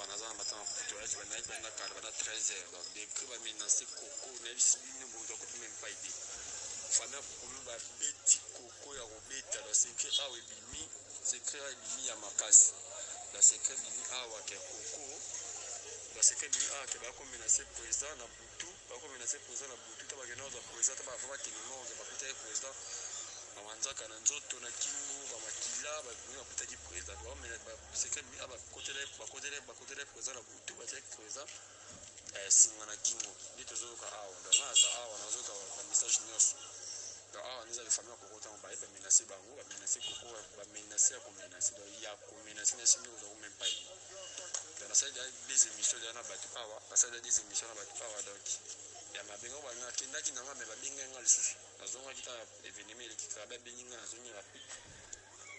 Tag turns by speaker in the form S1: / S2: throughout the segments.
S1: naza matin kutu ya kibana kibana kala bana 13h donc des cris ba menacer Coco na bisibine bozo ko même pas idée fana kulu ba beti Coco ya robeta la secret awe bimi secret bimi ya makasi la secret bimi awa ke Coco la secret bimi awa ke ba ko menacer président na butu ba ko menacer président na butu ta ba gena za président ta ba va tenimo ba kuta président awanzaka na nzoto na kingu ba makila ba kuna kutaki président ba mena ba secret mi aba kotele président na butu ba tek président singa na kingu ndito zoka awa ndo na sa awa na zoka ba message nyos ndo awa niza le famille ko kota ba ba menacer bango ba menacer Coco ba menacer ko menacer do ya ko menacer na simi ko même pas dans la salle des émissions de na batu awa la salle des émissions na batu awa donc ya mabengo bana kenda kina ngame ba binga lisusu azonga kita événement elekika ba binga azonga rapi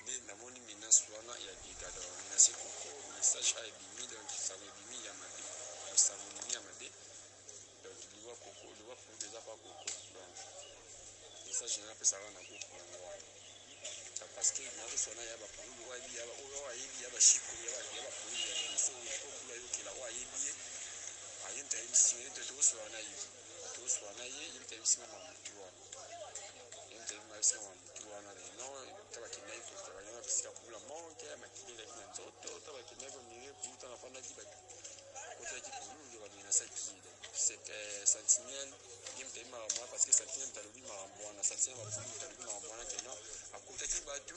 S1: mais namoni menace wana ya digado menace Coco message a bimi donc ça veut bimi ya mabe ça bimi ya mabe donc liwa Coco liwa pour des apa Coco donc message na pesa wana Coco parce que na so na ya ba pour liwa bi ya ba o wa yi ya ba shiko ya ba pour ya so ko kula yo kila wa yi bi ayenta émission to so na yi swana ye yimte bisima mamutua yimte bisima mamutua na no taba kinai ko taba yana bisika kula monte makile na nzoto taba kinai ko nire kuta na fanda kiba ko taki kulu ndio bana saki c'est sentinelle yimte ma moi parce que sentinelle talubi ma bwana sentinelle ma kulu talubi ma bwana kena akutaki batu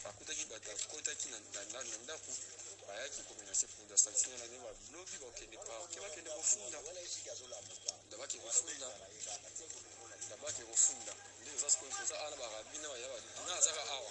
S1: akutaki na ndaku bayaki ko menacer pour la sentinelle na ba blogi ba kende pa kende kufunda dabaki kufunda ndio sasa kwa ana barabina ya nazaka awa